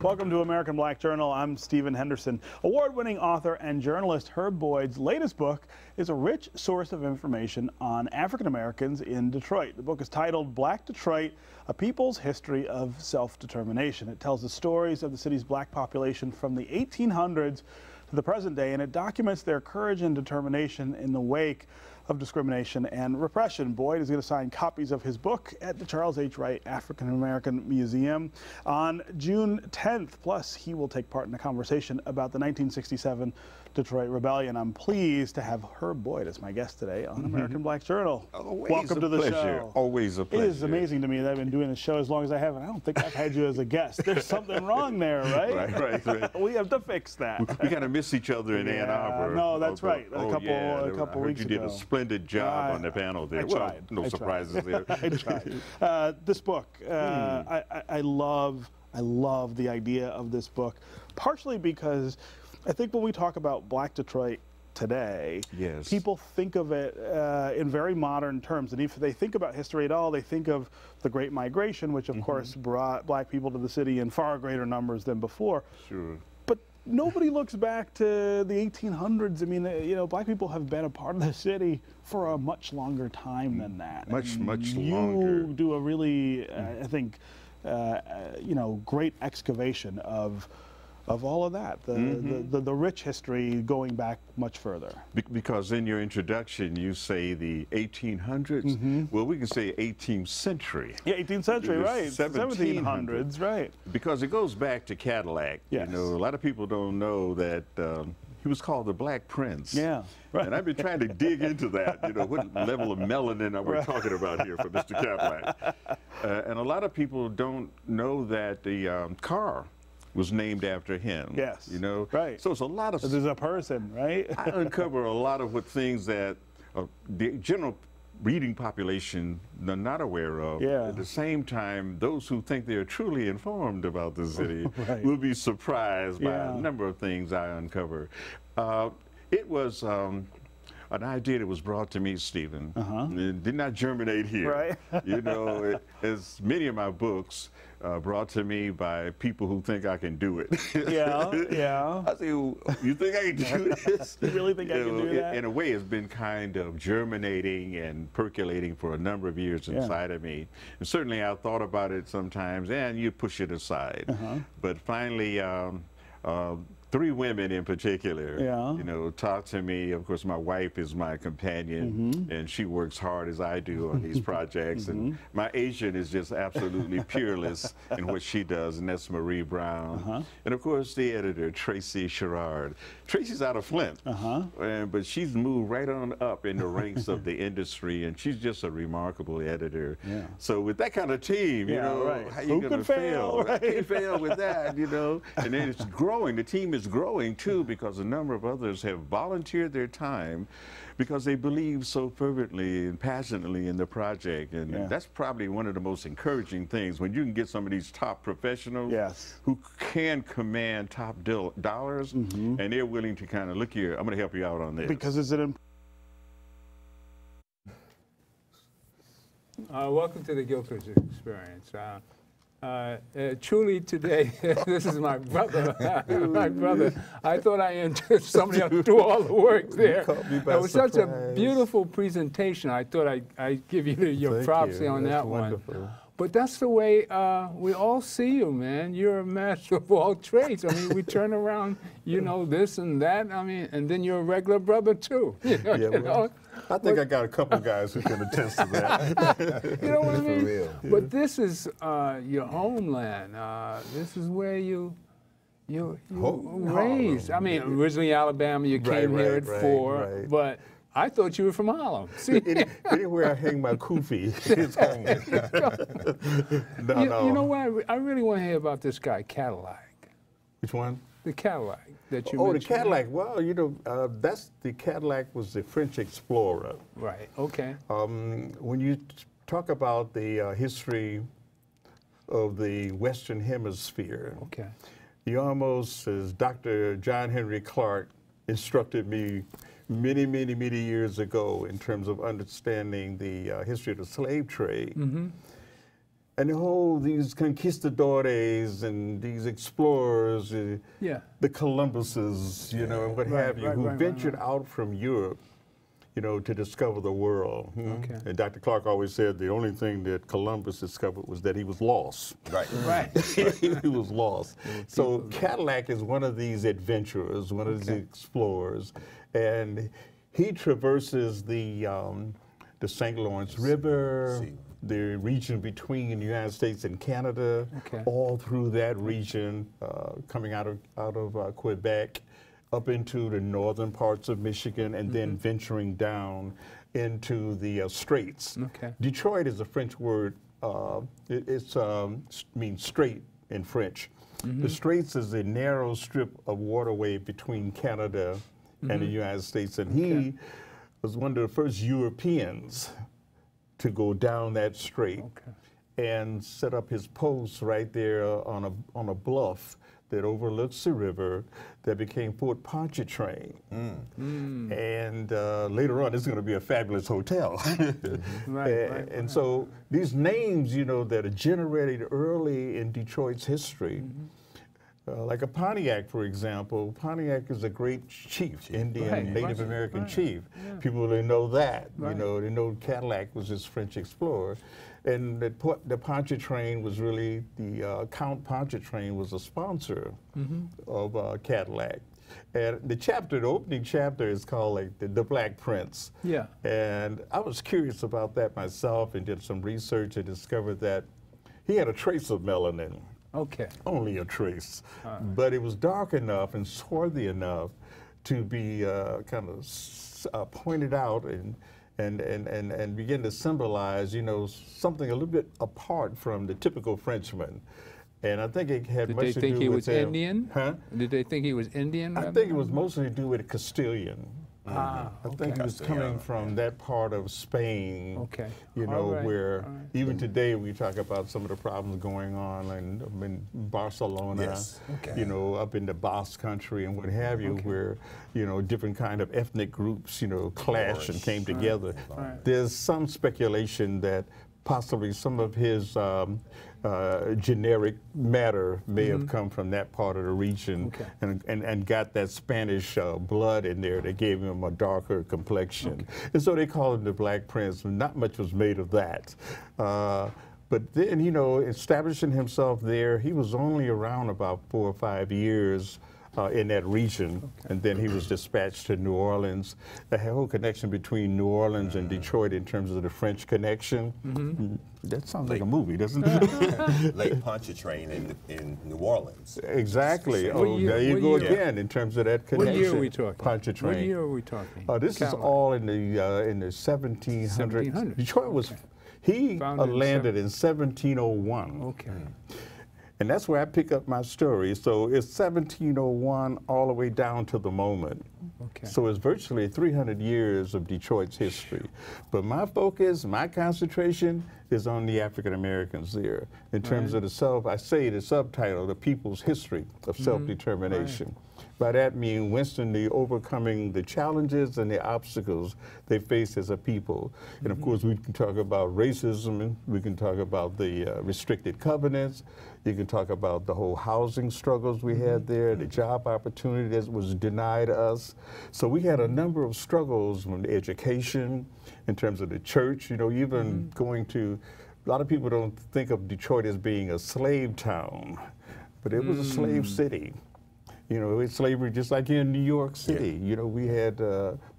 Welcome to American Black Journal. I'm Stephen Henderson. Award-winning author and journalist Herb Boyd's latest book is a rich source of information on African Americans in Detroit. The book is titled Black Detroit, A People's History of Self-Determination. It tells the stories of the city's black population from the 1800s to the present day, and it documents their courage and determination in the wake of discrimination and repression. Boyd is going to sign copies of his book at the Charles H. Wright African American Museum on June 10th. Plus, he will take part in a conversation about the 1967 Detroit Rebellion. I'm pleased to have Herb Boyd as my guest today on American Black Journal. Always Welcome to the show. Always a pleasure. It is amazing to me that I've been doing the show as long as I have, and I don't think I've had you as a guest. There's something wrong there, right? Right. We have to fix that. We kind of miss each other in Ann Arbor. No, that's right. A couple weeks ago. You did a splendid job on the panel there. I tried. No surprises there. I tried. This book, I love the idea of this book, partially because I think when we talk about Black Detroit today, yes, people think of it in very modern terms. And if they think about history at all, they think of the Great Migration, which of course brought black people to the city in far greater numbers than before. Sure. But nobody looks back to the 1800s. I mean, you know, black people have been a part of the city for a much longer time than that. Much longer. You do a really, I think, you know, great excavation of all of that, the rich history going back much further. Because in your introduction you say the 1800s. Well, we can say 18th century. Yeah, 18th century, right. 1700s, right. Because it goes back to Cadillac. Yes. You know, a lot of people don't know that he was called the Black Prince. Yeah, right. And I've been trying to dig into that, you know, what level of melanin are we talking about here for Mr. Cadillac? And a lot of people don't know that the car was named after him. Yes. You know? Right. So it's a lot of... So there's a person, right? I uncover a lot of what things that the general reading population are not aware of. Yeah. At the same time, those who think they're truly informed about the city will be surprised by a number of things I uncover. It was an idea that was brought to me, Stephen. It did not germinate here. Right. You know, as many of my books brought to me by people who think I can do it. Yeah. I say, you think I can do this? You really think I can do that? In a way, it's been kind of germinating and percolating for a number of years inside of me. And certainly I've thought about it sometimes, and you push it aside. But finally, 3 women in particular, you know, talk to me. Of course, my wife is my companion, and she works hard as I do on these projects. And my agent is just absolutely peerless in what she does, and that's Marie Brown. And of course, the editor, Tracy Sherrard. Tracy's out of Flint, but she's moved right on up in the ranks of the industry, and she's just a remarkable editor. So with that kind of team, you know, how you going to fail? Right? I can't fail with that, you know. And then it's growing. The team is growing too, because a number of others have volunteered their time because they believe so fervently and passionately in the project. And that's probably one of the most encouraging things, when you can get some of these top professionals who can command top dollars, and they're willing to kind of, look here, I'm going to help you out on this. Because it's an welcome to the Gilchrist experience. Truly today, this is my brother. My brother. I thought I entered somebody else to do all the work there. It was such a beautiful presentation. I thought I'd give you your props on that one. But that's the way we all see you, man. You're a master of all trades. I mean, we turn around, you know, this and that. I mean, and then you're a regular brother too. You know? I think I got a couple guys who can attest to that. You know what I mean? For real. But this is your homeland. This is where you raised. I mean, originally Alabama. You came here at 4, but I thought you were from Harlem. See? Anywhere I hang my kufi is home. You know what? I really want to hear about this guy, Cadillac. Which one? The Cadillac that you mentioned. The Cadillac. Well, you know, the Cadillac was the French explorer. Right. Okay. When you talk about the history of the Western Hemisphere, you almost, as Dr. John Henry Clark instructed me many years ago in terms of understanding the history of the slave trade, And the whole, these conquistadores and these explorers, the Columbuses, you know, and what have you, who ventured out from Europe, you know, to discover the world. Okay. And Dr. Clark always said the only thing that Columbus discovered was that he was lost. Right. He was lost. So Cadillac is one of these adventurers, one of these explorers, and he traverses the St. Lawrence River, the region between the United States and Canada, all through that region, coming out of Quebec, up into the northern parts of Michigan, and then venturing down into the Straits. Detroit is a French word. It means strait in French. The Straits is a narrow strip of waterway between Canada and the United States, and he was one of the first Europeans to go down that strait and set up his post right there on a bluff that overlooks the river that became Fort Pontchartrain. And later on, it's going to be a fabulous hotel. And so these names, you know, that are generated early in Detroit's history, like a Pontiac, for example. Pontiac is a great chief, Indian, Native American chief. People didn't know that. You know, they know Cadillac was this French explorer. And the Pontchartrain was really, the Count Pontchartrain was a sponsor of Cadillac. And the opening chapter is called like the Black Prince. And I was curious about that myself and did some research and discovered that he had a trace of melanin. Only a trace. But it was dark enough and swarthy enough to be kind of pointed out and begin to symbolize, you know, something a little bit apart from the typical Frenchman. And I think it had much to do with Did they think he was him. Indian? Did they think he was Indian? I think it was mostly to do with Castilian. I think he was coming from that part of Spain, you know, where even today we talk about some of the problems going on in Barcelona, you know, up in the Basque country and what have you, where, you know, different kind of ethnic groups, you know, clashed and came together. There's some speculation that possibly some of his generic matter may have come from that part of the region and got that Spanish blood in there that gave him a darker complexion. And so they call him the Black Prince. Not much was made of that. But then, you know, establishing himself there, he was only around about 4 or 5 years in that region, and then he was dispatched to New Orleans. The whole connection between New Orleans and Detroit in terms of the French connection, that sounds like a movie, doesn't it? Lake Pontchartrain in New Orleans. Exactly. There you go again in terms of that connection. What year are we talking? Pontchartrain. What year are we talking? This is all in the 1700s. Detroit was, he landed in 1701. And that's where I pick up my story. So it's 1701 all the way down to the moment. So it's virtually 300 years of Detroit's history. But my focus, my concentration is on the African Americans there. In terms of I say the subtitle, The People's History of Self-Determination. By that I mean Winston overcoming the challenges and the obstacles they face as a people. And of course we can talk about racism, we can talk about the restricted covenants, you can talk about the whole housing struggles we had there, the job opportunity that was denied us. So we had a number of struggles from education, in terms of the church, you know, even going to, a lot of people don't think of Detroit as being a slave town, but it was a slave city. You know, it's slavery just like here in New York City. You know, we had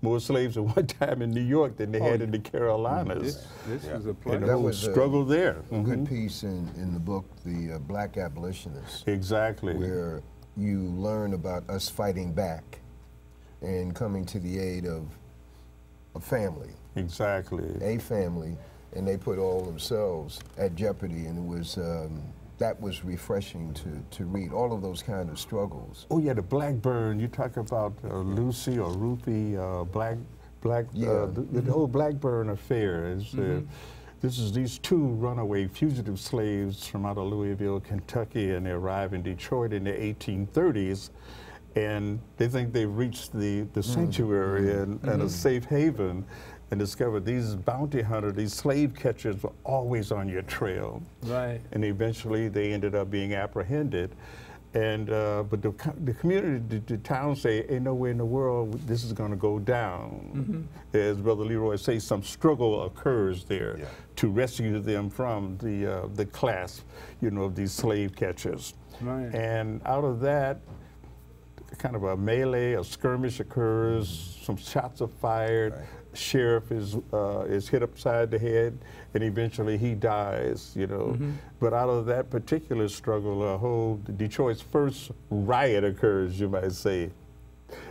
more slaves at one time in New York than they had in the Carolinas. This is a place. And there was struggle there. A good piece in the book, The Black Abolitionists. Exactly. Where you learn about us fighting back and coming to the aid of a family. Exactly. A family, and they put all themselves at jeopardy, and it was that was refreshing to read, all of those kind of struggles. Oh yeah, the Blackburn, you talk about Lucy or Ruthie, the whole Blackburn affair is, this is these two runaway fugitive slaves from out of Louisville, Kentucky, and they arrive in Detroit in the 1830s, and they think they've reached the sanctuary and a safe haven, and discovered these bounty hunters, these slave catchers were always on your trail. Right. And eventually they ended up being apprehended. And but the community, the town say, ain't no way in the world this is going to go down. As Brother Leroy says, some struggle occurs there to rescue them from the class, you know, of these slave catchers. Right. And out of that, kind of a melee, a skirmish occurs. Some shots are fired. Right. Sheriff is hit upside the head, and eventually he dies, you know. But out of that particular struggle, Detroit's first riot occurs, you might say.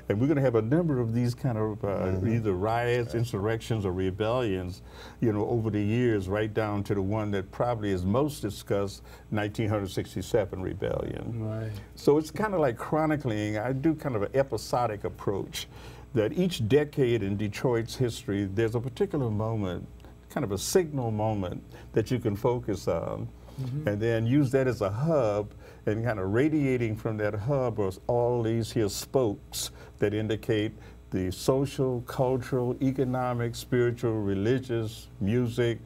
And we're going to have a number of these kind of either riots, insurrections, or rebellions, you know, over the years, right down to the one that probably is most discussed, 1967 rebellion. Right. So it's kind of like chronicling. I do kind of an episodic approach, that each decade in Detroit's history, there's a particular moment, kind of a signal moment that you can focus on, and then use that as a hub, and kind of radiating from that hub are all these here spokes that indicate the social, cultural, economic, spiritual, religious, music,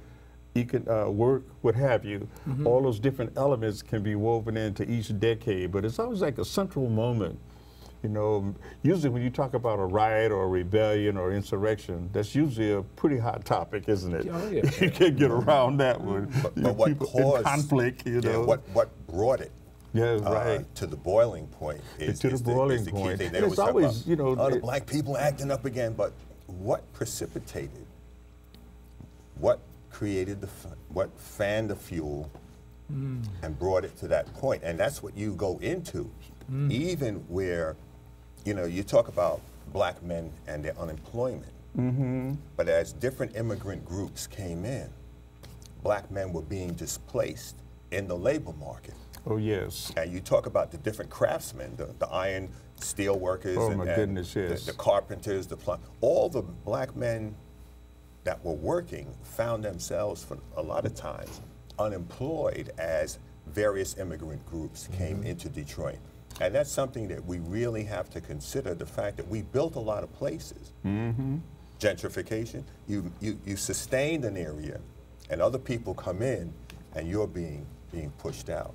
work, what have you. All those different elements can be woven into each decade, but it's always like a central moment. You know, usually when you talk about a riot or a rebellion or insurrection, that's usually a pretty hot topic, isn't it? Oh, yeah. You can't get around that one. But what caused conflict, you know. What brought it right. to the boiling point is to the boiling key point. thing. They It's always always, talk about, you know, the black people acting up again, but what precipitated, what created what fanned the fuel and brought it to that point? And that's what you go into, even where, you know, you talk about black men and their unemployment, but as different immigrant groups came in, black men were being displaced in the labor market. Oh, yes. And you talk about the different craftsmen, the iron steel workers, Oh, my goodness, yes. the carpenters, the plumbers. All the black men that were working found themselves, for a lot of times, unemployed as various immigrant groups came into Detroit. And that's something that we really have to consider, the fact that we built a lot of places. Gentrification, you sustained an area, and other people come in, and you're being pushed out.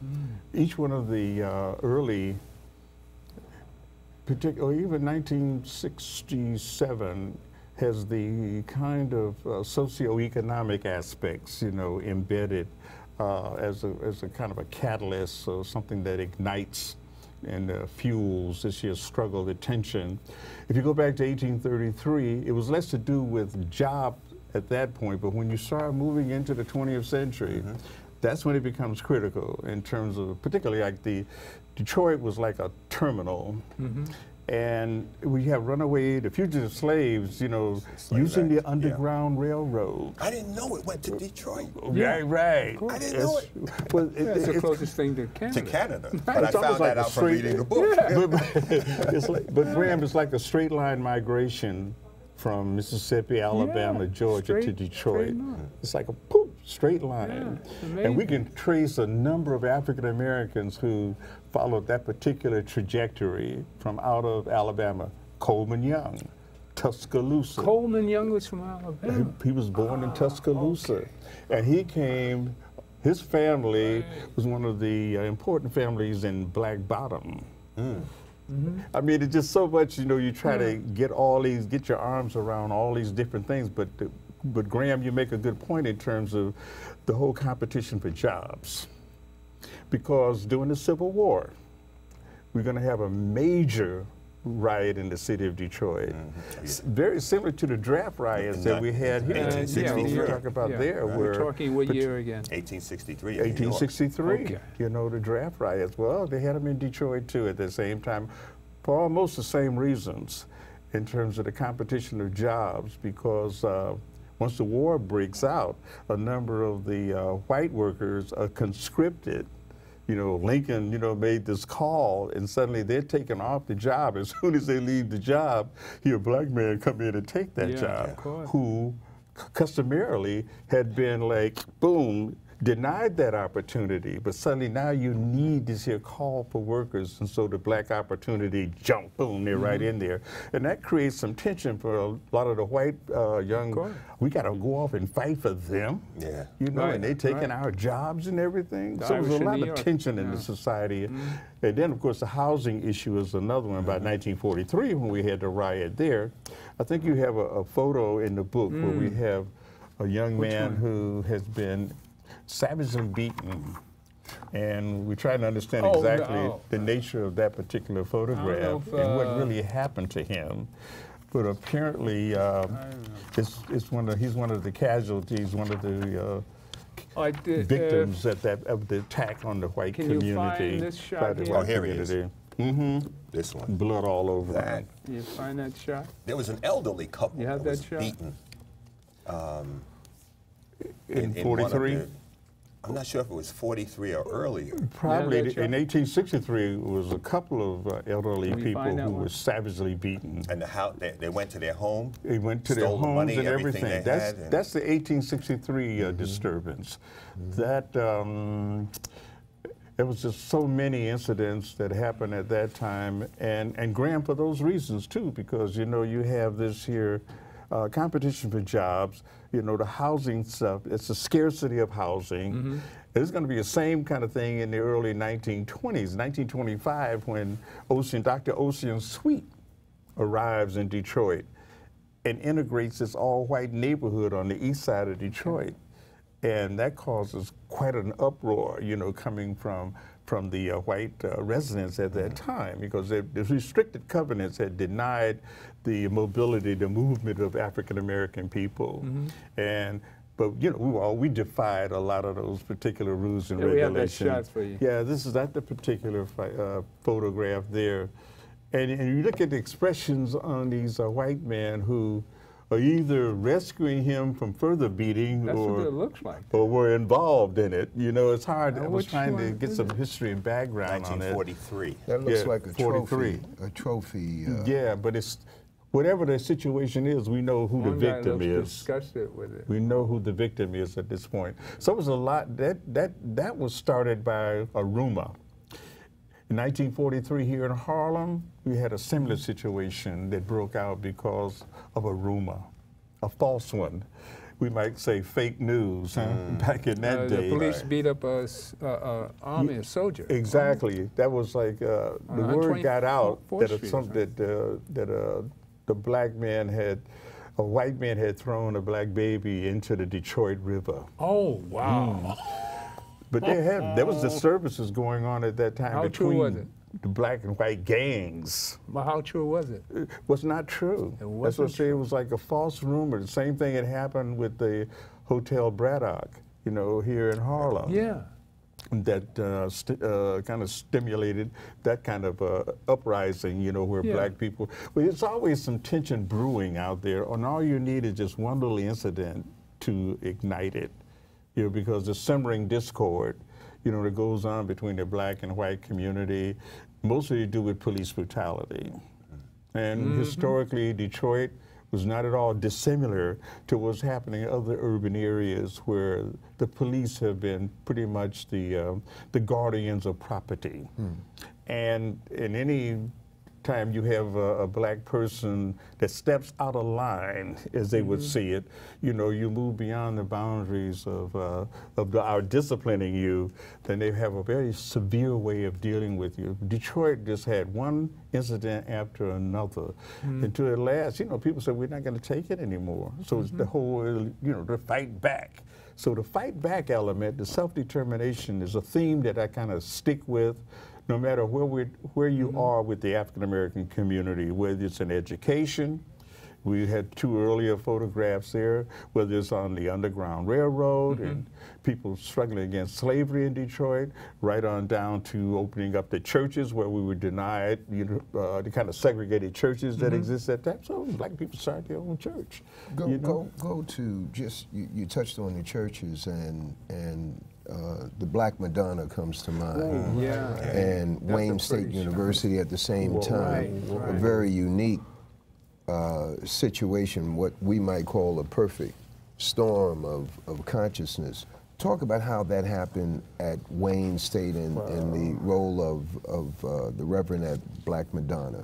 Each one of the early, or even 1967, has the kind of socioeconomic aspects, you know, embedded as a kind of a catalyst or something that ignites and fuels this year's struggle, the tension. If you go back to 1833, it was less to do with job at that point, but when you start moving into the 20th century, that's when it becomes critical in terms of, particularly like Detroit was like a terminal. And we have the fugitive slaves, you know, using the Underground Railroad. I didn't know it went to Detroit. Right. I didn't know it. Well, It's the closest thing to Canada. To Canada. But I It's almost found that like a out from reading the book. but Graham, it's like a straight line migration from Mississippi, Alabama, Georgia to Detroit. It's like a poof, straight line. And we can trace a number of African Americans who followed that particular trajectory from out of Alabama. Coleman Young, Tuscaloosa. Coleman Young was from Alabama. He was born in Tuscaloosa. And he came, his family was one of the important families in Black Bottom. I mean, it's just so much, you know, you try to get your arms around all these different things, but Graham, you make a good point in terms of the whole competition for jobs. Because during the Civil War, we're going to have a major riot in the city of Detroit. Very similar to the draft riots that we had here. 1863. We talk about there. We're talking what year again? 1863. 1863. Okay. You know, the draft riots. Well, they had them in Detroit too at the same time for almost the same reasons in terms of the competition of jobs, because once the war breaks out, a number of the white workers are conscripted. You know, Lincoln, you know, made this call, and suddenly they're taken off the job. As soon as they leave the job, a black man come in and take that job, who customarily had been like, boom, denied that opportunity, but suddenly now you need this here call for workers, and so the black opportunity jump, boom, they're right in there. And that creates some tension for a lot of the white young, we got to go off and fight for them, you know, and they taking our jobs and everything. So there's a lot of tension in the society. And then, of course, the housing issue is another one. By 1943, when we had the riot there, I think you have a photo in the book where we have a young man who has been savagely beaten, and we try to understand exactly the nature of that particular photograph and what really happened to him. But apparently, he's one of the casualties, one of the victims of the attack on the white community. You find this shot here? Oh, here he is. This one. Blood all over him. You find that shot? There was an elderly couple that was shot? beaten. In 43? I'm not sure if it was 43 or earlier. Probably in 1863, it was a couple of elderly people who were savagely beaten. And they went to their home? They went to their homes money, and everything. That's the 1863 disturbance. That there was just so many incidents that happened at that time, and Graham, for those reasons too, because you know you have this here competition for jobs. You know, the housing stuff, it's a scarcity of housing. It's going to be the same kind of thing in the early 1920s, 1925, when Dr. Ocean Sweet arrives in Detroit and integrates this all-white neighborhood on the east side of Detroit. And that causes quite an uproar, you know, coming from the white residents at that time, because the restricted covenants had denied the mobility, the movement of African-American people. But you know, we defied a lot of those particular rules and regulations. We have that shot for you. Yeah, this is not the particular photograph there. And you look at the expressions on these white men who are either rescuing him from further beating what it looks like. or were involved in it. You know, it's hard. I was trying to get some history and background on it. 1943. That looks like a 43. trophy. A trophy. Yeah, but it's whatever the situation is, we know who the victim is. Disgusted with it. We know who the victim is at this point. So it was a lot. That was started by a rumor. In 1943 here in Harlem, we had a similar situation that broke out because of a rumor, a false one. We might say fake news back in that day. The police beat up a army, a soldier. Exactly. That was like, the word got out that the black man a white man had thrown a black baby into the Detroit River. Oh, wow. But there was disturbances going on at that time between the black and white gangs. But how true was it? It was not true. That's what I say. It was like a false rumor. The same thing had happened with the Hotel Braddock, you know, here in Harlem. Yeah. That kind of stimulated that kind of uprising, you know, where black people. But there's always some tension brewing out there, and all you need is just one little incident to ignite it. You know, because the simmering discord, you know, that goes on between the black and white community, mostly to do with police brutality. And historically, Detroit was not at all dissimilar to what's happening in other urban areas where the police have been pretty much the guardians of property. And in any time you have a black person that steps out of line, as they would see it, you know, you move beyond the boundaries of our disciplining you, then they have a very severe way of dealing with you. Detroit just had one incident after another. Until at last, you know, people said, we're not going to take it anymore. So it's the whole, you know, the fight back. So the fight back element, the self-determination, is a theme that I kind of stick with, no matter where you are with the African American community, whether it's in education. We had two earlier photographs there, whether it's on the Underground Railroad and people struggling against slavery in Detroit, right on down to opening up the churches where we were denied, you know, the kind of segregated churches that exist at that time. So black people started their own church. Go to just, you touched on the churches, and the Black Madonna comes to mind. And Wayne State University at the same time. A very unique situation, what we might call a perfect storm of consciousness. Talk about how that happened at Wayne State and the role of the Reverend at Black Madonna.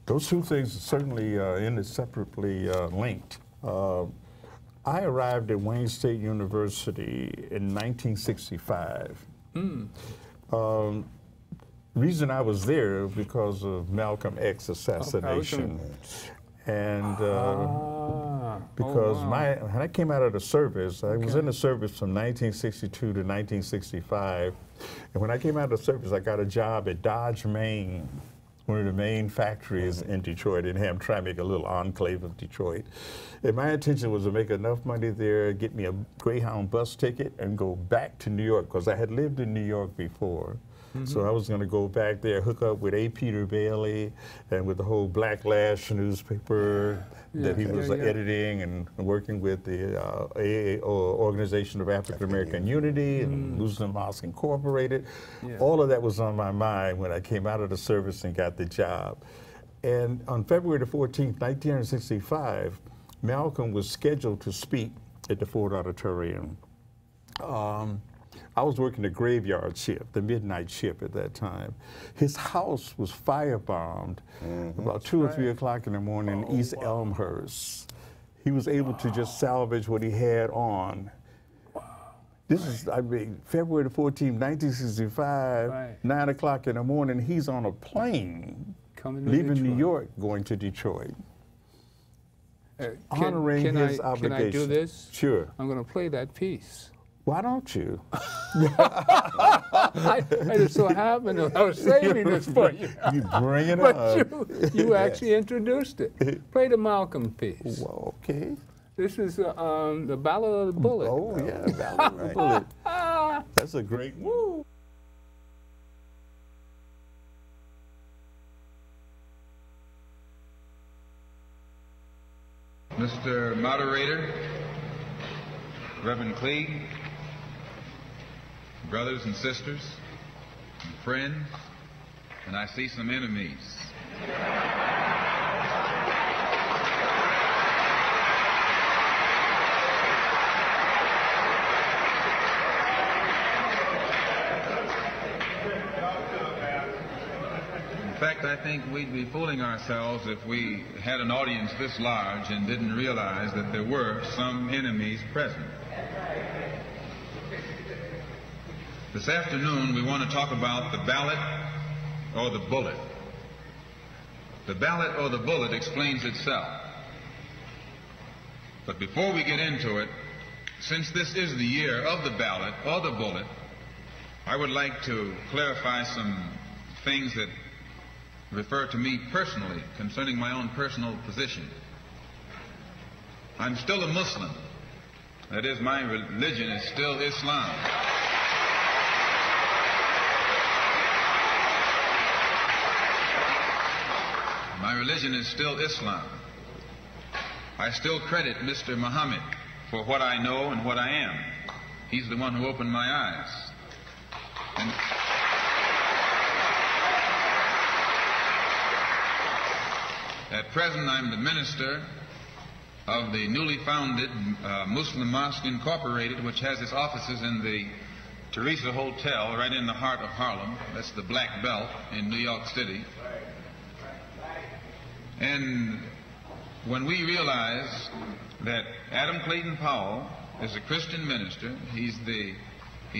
Those two things are certainly inseparably linked. I arrived at Wayne State University in 1965. Reason I was there was because of Malcolm X assassination. And because when I came out of the service, I was in the service from 1962 to 1965. And when I came out of the service, I got a job at Dodge, Maine, one of the main factories in Detroit, and I'm trying to make a little enclave of Detroit. And my intention was to make enough money there, get me a Greyhound bus ticket, and go back to New York, because I had lived in New York before. So I was going to go back there, hook up with A. Peter Bailey and with the whole Black Lash newspaper that he was editing, and working with the Organization of African American Unity and Muslim Mosque Incorporated. All of that was on my mind when I came out of the service and got the job. And on February the 14th, 1965, Malcolm was scheduled to speak at the Ford Auditorium. I was working the graveyard shift, the midnight shift at that time. His house was firebombed about 2 or 3 o'clock in the morning in East Elmhurst. He was able to just salvage what he had on. This is, I mean, February the 14th, 1965, 9 o'clock in the morning, he's on a plane leaving New York, going to Detroit. Honoring his obligation. Can I do this? Sure. I'm going to play that piece. Why don't you? I just so happened I was saving this for you. You bring it but up. you actually introduced it. Play the Malcolm piece. Well, okay. This is the Ballad of the Bullet. Oh, yeah, Ballad of the Bullet. That's a great one. Mr. Moderator, Reverend Cleage, brothers and sisters, and friends, and I see some enemies. In fact, I think we'd be fooling ourselves if we had an audience this large and didn't realize that there were some enemies present. This afternoon, we want to talk about the ballot or the bullet. The ballot or the bullet explains itself. But before we get into it, since this is the year of the ballot or the bullet, I would like to clarify some things that refer to me personally concerning my own personal position. I'm still a Muslim. That is, my religion is still Islam. My religion is still Islam. I still credit Mr. Muhammad for what I know and what I am. He's the one who opened my eyes. And at present, I'm the minister of the newly founded Muslim Mosque Incorporated, which has its offices in the Teresa Hotel right in the heart of Harlem. That's the Black Belt in New York City. And when we realize that Adam Clayton Powell is a Christian minister, he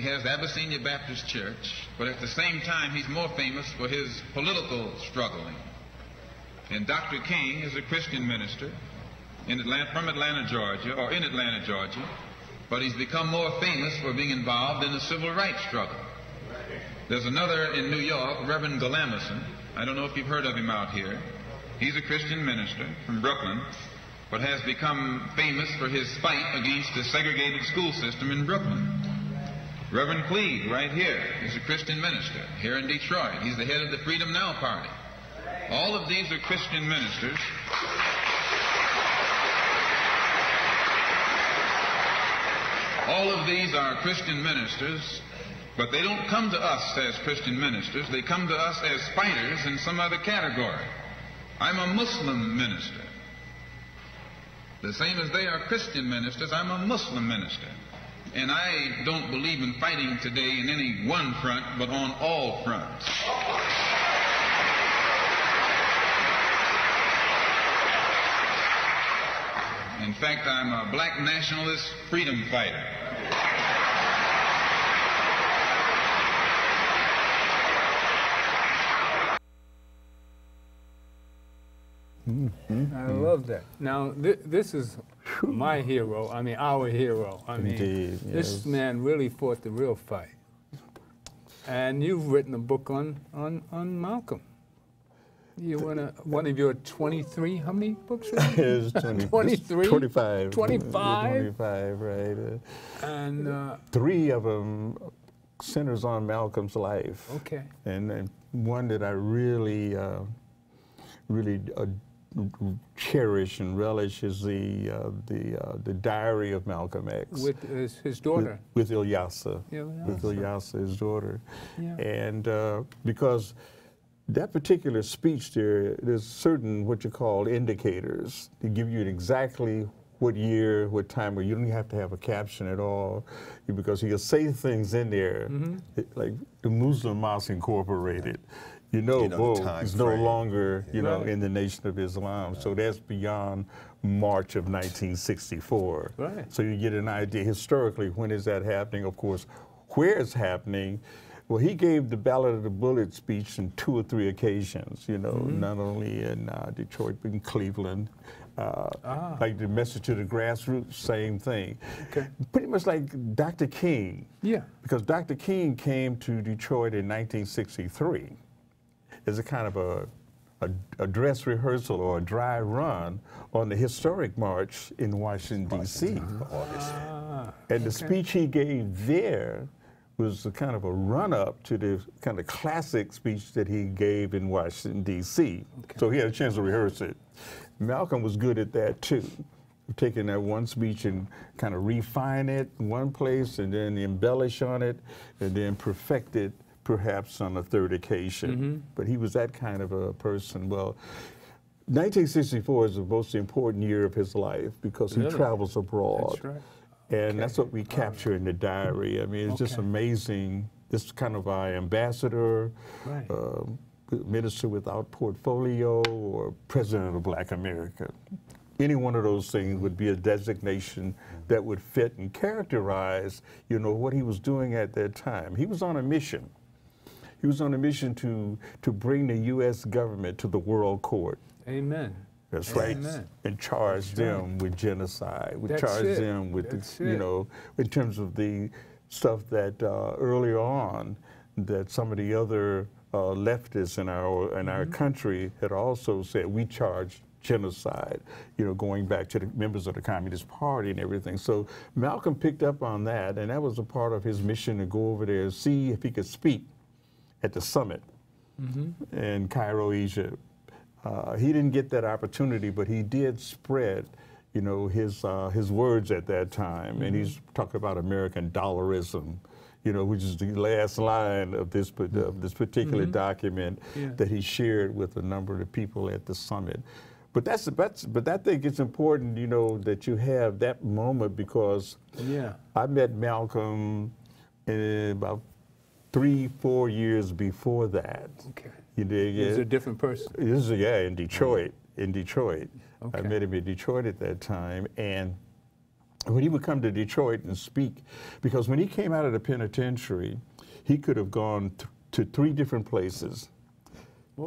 has the Abyssinia Baptist Church, but at the same time he's more famous for his political struggling. And Dr. King is a Christian minister from Atlanta, Georgia, or in Atlanta, Georgia, but he's become more famous for being involved in the civil rights struggle. There's another in New York, Reverend Galamison. I don't know if you've heard of him out here. He's a Christian minister from Brooklyn, but has become famous for his fight against the segregated school system in Brooklyn. Reverend Cleage, right here, is a Christian minister here in Detroit. He's the head of the Freedom Now Party. All of these are Christian ministers. All of these are Christian ministers, but they don't come to us as Christian ministers. They come to us as fighters in some other category. I'm a Muslim minister. The same as they are Christian ministers, I'm a Muslim minister. And I don't believe in fighting today in any one front, but on all fronts. In fact, I'm a black nationalist freedom fighter. I love that. Now, this is my hero. I mean, our hero. I mean, Indeed, this yes. man really fought the real fight. And you've written a book on Malcolm. You want one of your 23, how many books? It's 23? 25. 25? 25, right. And 3 of them centers on Malcolm's life. okay. And one that I really, really cherish and relish is the diary of Malcolm X. With his daughter. With Ilyasa. Ilyasa. With Ilyasa, his daughter. Yeah. And because that particular speech there's certain what you call indicators to give you exactly what year, what time, where you don't have to have a caption at all, because he'll say things in there, like the Muslim Mosque Incorporated. You know boom, it's no longer, you know, in the Nation of Islam. So that's beyond March of 1964. Right. So you get an idea historically, when is that happening? Of course, where it's happening. Well, he gave the Ballad of the Bullet speech on 2 or 3 occasions, you know, not only in Detroit, but in Cleveland. Like the message to the grassroots, same thing. Okay. Pretty much like Dr. King. Yeah. Because Dr. King came to Detroit in 1963 as a kind of a dress rehearsal or a dry run on the historic march in Washington, D.C. And the speech he gave there was a kind of a run-up to the kind of classic speech that he gave in Washington, D.C. Okay. So he had a chance to rehearse it. Malcolm was good at that, too, taking that one speech and kind of refine it in one place and then embellish on it and then perfect it perhaps on a 3rd occasion. But he was that kind of a person. Well, 1964 is the most important year of his life because he travels abroad. That's right. And that's what we capture in the diary. I mean, it's just amazing. This kind of our ambassador, minister without portfolio, or president of Black America. Any one of those things would be a designation that would fit and characterize, you know, what he was doing at that time. He was on a mission. He was on a mission to bring the U.S. government to the world court. Amen. That's right. And charge them with genocide. We charge them with, you know, in terms of the stuff that earlier on that some of the other leftists in our country had also said we charge genocide, you know, going back to the members of the Communist Party and everything. So Malcolm picked up on that, and that was a part of his mission to go over there and see if he could speak at the summit in Cairo, Egypt. He didn't get that opportunity, but he did spread, you know, his words at that time, and he's talking about American dollarism, you know, which is the last line of this particular document that he shared with a number of the people at the summit. But I think it's important, you know, that you have that moment because I met Malcolm in about 3-4 years before that. Okay. You dig it? He's a different person. In Detroit. In Detroit. Okay. I met him in Detroit at that time, and when he would come to Detroit and speak, because when he came out of the penitentiary, he could have gone to 3 different places.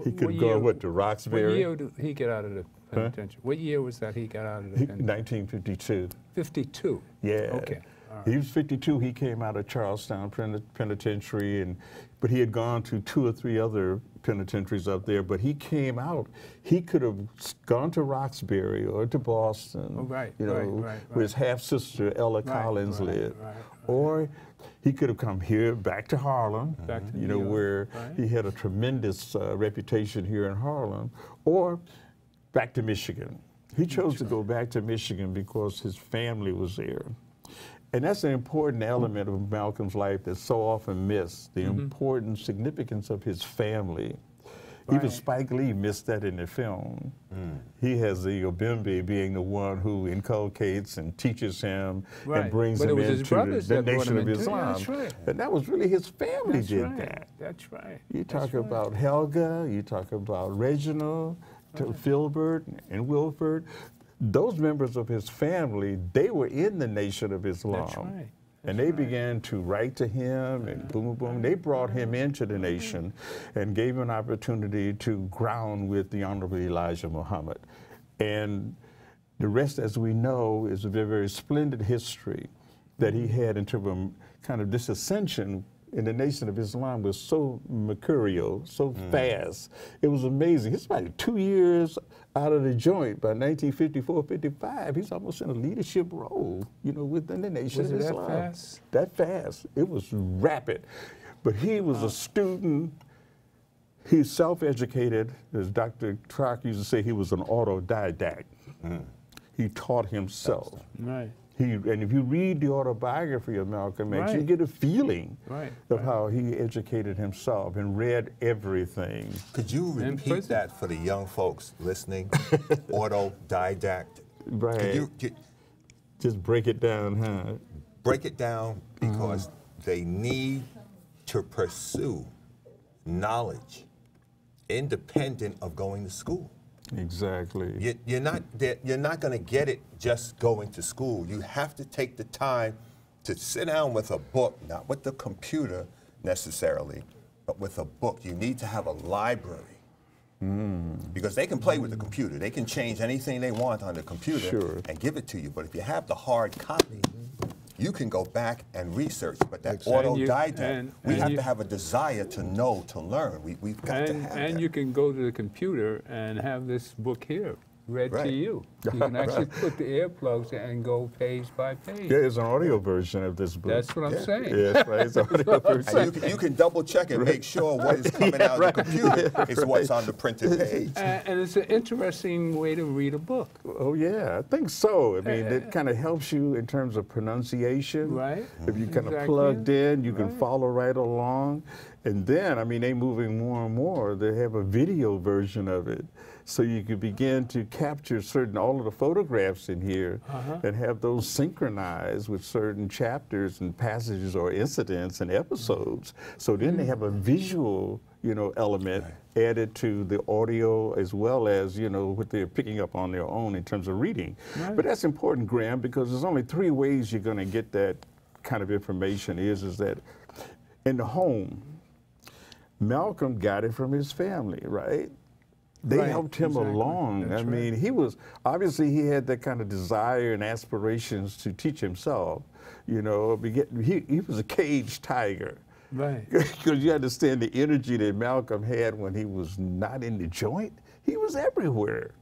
He could have gone, to Roxbury. What year did he get out of the penitentiary? What year was that he got out of the penitentiary? 1952. 52? Yeah. Okay. Right. He was 52. He came out of Charlestown Penitentiary, but he had gone to 2 or 3 other penitentiaries up there. But he came out. He could have gone to Roxbury or to Boston, you know, where his half-sister Ella Collins lived, or he could have come here back to Harlem, you know, where he had a tremendous reputation here in Harlem, or back to Michigan. He chose to go back to Michigan because his family was there. And that's an important element of Malcolm's life that's so often missed, the important significance of his family. Even Spike Lee missed that in the film. He has the Obimbe being the one who inculcates and teaches him and brings him into the Nation of Islam. And that was really his family did that. That's right. You talk about Helga, you talk about Reginald, Filbert, and Wilford. Those members of his family, they were in the Nation of Islam. That's right. And they began to write to him and boom, boom. They brought him into the nation and gave him an opportunity to ground with the Honorable Elijah Muhammad. And the rest, as we know, is a very, very splendid history that he had in terms of kind of this ascension in the Nation of Islam was so mercurial, so fast. It was amazing. He's about 2 years out of the joint. By 1954, 55, he's almost in a leadership role, you know, within the Nation of Islam. That fast? That fast. It was rapid. But he was a student. He's self-educated. As Dr. Trock used to say, he was an autodidact. He taught himself. Right. And if you read the autobiography of Malcolm X, you get a feeling of how he educated himself and read everything. Could you repeat that for the young folks listening? Autodidact. Right. Just break it down, huh? Break it down because they need to pursue knowledge independent of going to school. Exactly. You're not going to get it just going to school. You have to take the time to sit down with a book, not with the computer necessarily, but with a book. You need to have a library. Because they can play with the computer. They can change anything they want on the computer and give it to you. But if you have the hard copy, you can go back and research. But that autodidact, we have to have a desire to know, to learn. We've got to have that. And you can go to the computer and have this book here read to you. You can actually put the earplugs in and go page by page. There's an audio version of this book. That's what I'm saying. Yes, right. It's an audio version. And you can double check and make sure what is coming out of the computer is what's on the printed page. And it's an interesting way to read a book. Oh, yeah, I think so. I mean, it kind of helps you in terms of pronunciation. Right. If you kind of plugged in, you can follow right along. And then, I mean, they're moving more and more. They have a video version of it. So you can begin to capture all of the photographs in here and have those synchronized with certain chapters and passages or incidents and episodes. So then they have a visual, element added to the audio as well as, what they're picking up on their own in terms of reading. But that's important, Graham, because there's only 3 ways you're going to get that kind of information is that in the home, Malcolm got it from his family, right? They helped him along. That's I mean, he was, obviously he had that kind of desire and aspirations to teach himself, he was a caged tiger. Right. Because you understand the energy that Malcolm had when he was not in the joint. He was everywhere.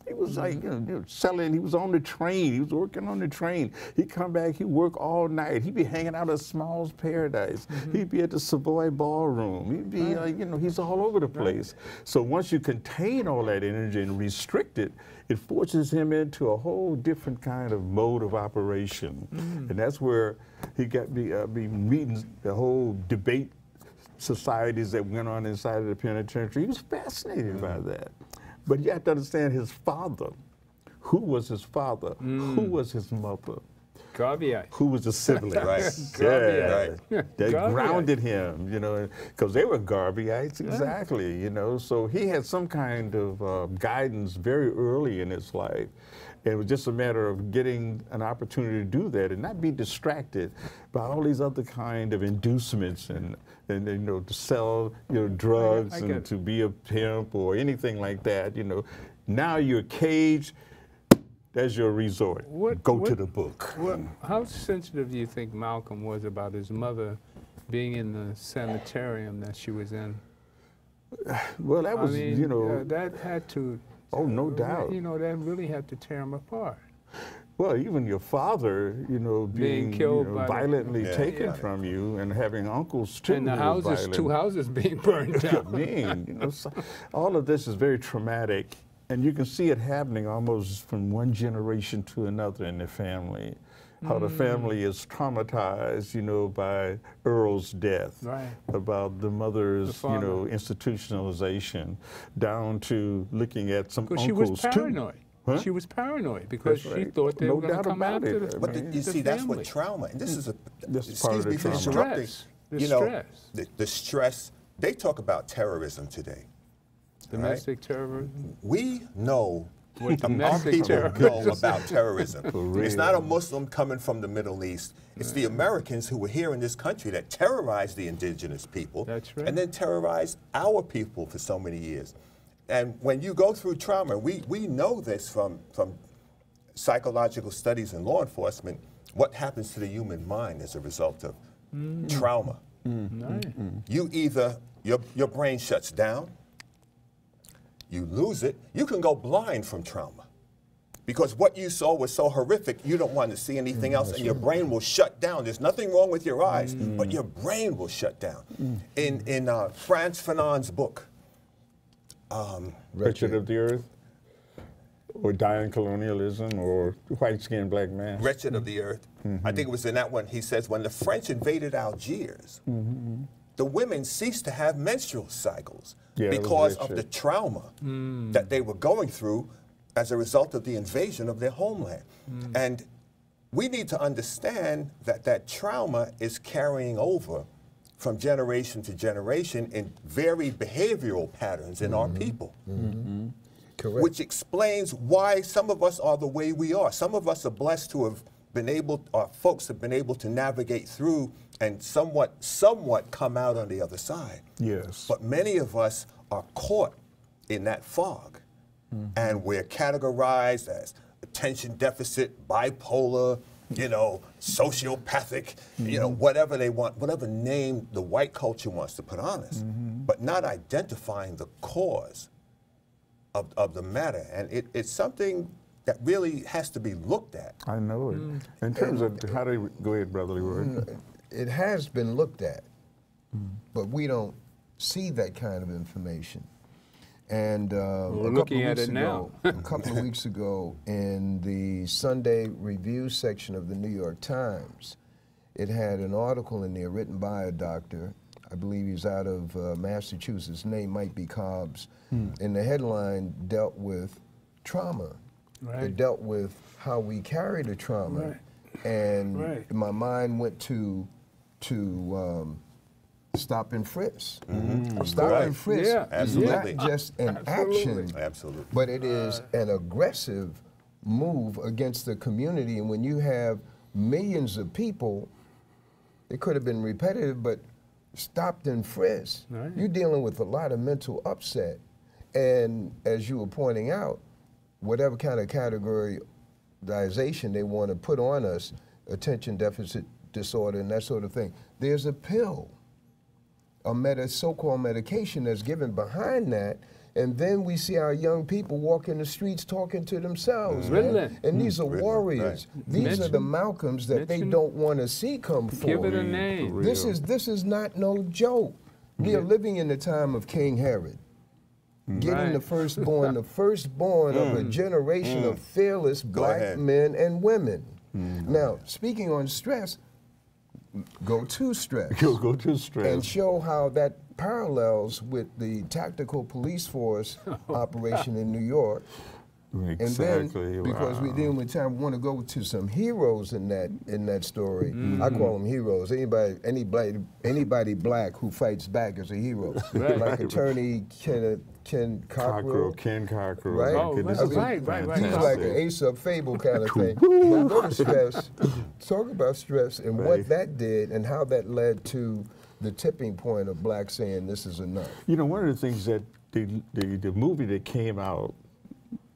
He was like, selling, he was on the train, he was working on the train. He'd come back, he'd work all night. He'd be hanging out at Small's Paradise. He'd be at the Savoy Ballroom. He'd be, he's all over the place. So once you contain all that energy and restrict it, it forces him into a whole different kind of mode of operation. And that's where he got me meeting the whole debate societies that went on inside of the penitentiary. He was fascinated by that. But you have to understand his father. Who was his father? Who was his mother? Garveyite. Who was the sibling? They grounded him, because they were Garveyites, exactly, So he had some kind of guidance very early in his life. It was just a matter of getting an opportunity to do that and not be distracted by all these other kind of inducements and to sell drugs and to be a pimp or anything like that. Now you're caged. That's your resort. Go to the book. How sensitive do you think Malcolm was about his mother being in the sanitarium that she was in? Well, that was, that had to. Oh, no doubt. That really had to tear him apart. Well, even your father, being killed violently taken from you and having uncles too. And the houses, 2 houses being burned down. I mean, all of this is very traumatic. And you can see it happening almost from one generation to another in the family. how the family is traumatized, you know, by Earl's death, Right. about the mother's, you know, institutionalization, down to looking at some uncles Because she was paranoid. Huh? She was paranoid because That's she right. thought they No were going to doubt come about after it. the But you see, that's what family. trauma, and this is a, This is part of excuse the me for trauma. interrupting, The you know, stress. the stress, they talk about terrorism today. Domestic terrorism. We know, What our domestic people terrorism know about terrorism. real. It's not a Muslim coming from the Middle East. It's the Americans who were here in this country that terrorized the indigenous people. That's right. And then terrorized our people for so many years. And when you go through trauma, we know this from psychological studies in law enforcement, what happens to the human mind as a result of trauma. You either, your brain shuts down, you lose it, you can go blind from trauma. Because what you saw was so horrific, you don't want to see anything else, and your brain will shut down. There's nothing wrong with your eyes, but your brain will shut down. In Frantz Fanon's book, Wretched of the Earth, or Dying Colonialism, or White Skinned Black Man. Wretched of the Earth, I think it was in that one, he says, when the French invaded Algiers, the women ceased to have menstrual cycles because of the trauma that they were going through as a result of the invasion of their homeland. And we need to understand that that trauma is carrying over from generation to generation in varied behavioral patterns in our people. Correct. Which explains why some of us are the way we are. Some of us are blessed to have been able, our folks have been able to navigate through and somewhat come out on the other side. Yes. But many of us are caught in that fog. And we're categorized as attention deficit, bipolar, you know, sociopathic, you know, whatever they want, whatever name the white culture wants to put on us, but not identifying the cause of the matter. And it's something that really has to be looked at. I know it. In terms of, how do you, go ahead, Brother Leroy. It has been looked at, but we don't see that kind of information. And We're looking at it now. a couple of weeks ago, in the Sunday Review section of the New York Times, it had an article in there written by a doctor. I believe he's out of Massachusetts. His name might be Cobbs. And the headline dealt with trauma. Right. It dealt with how we carry the trauma. Right. And my mind went to stop and frisk. Stop and frisk Yeah. is Absolutely. not just an action, Absolutely. but it is an aggressive move against the community. And when you have millions of people, it could have been repetitive, but stopped and frisked, Right. you're dealing with a lot of mental upset. And as you were pointing out, whatever kind of categorization they want to put on us, attention deficit disorder and that sort of thing, there's a pill, a so-called medication that's given behind that, and then we see our young people walking the streets talking to themselves. Man. And these are warriors. These are the Malcolms that they don't want to see come forward. Give it a name. This is not no joke. We are living in the time of King Herod. Getting the firstborn of a generation of fearless black men and women. Now, speaking on stress, go to stress. Go to stress. And show how that parallels with the tactical police force operation in New York. Exactly. And then, because we're dealing with time, we want to go to some heroes in that story. I call them heroes. Anybody black who fights back is a hero. Like attorney Ken Cockrell. Ken Cockrell. Right? Oh, right. He's like an Aesop fable kind of thing. Now go to stress. Talk about stress and what that did and how that led to the tipping point of black saying this is enough. You know, one of the things that the movie that came out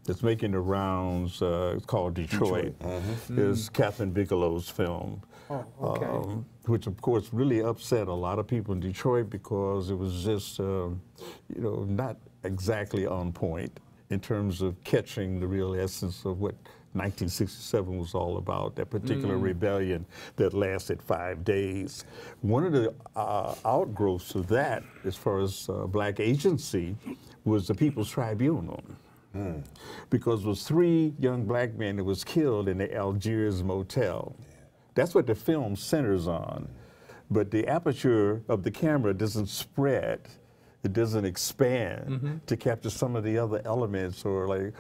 that's making the rounds, it's called Detroit, is Catherine Bigelow's film. Oh, okay. Which of course really upset a lot of people in Detroit because it was just, not exactly on point in terms of catching the real essence of what 1967 was all about, that particular rebellion that lasted 5 days. One of the outgrowths of that, as far as black agency, was the People's Tribunal. Because it was 3 young black men that was killed in the Algiers motel. That's what the film centers on. But the aperture of the camera doesn't spread. It doesn't expand to capture some of the other elements, or like,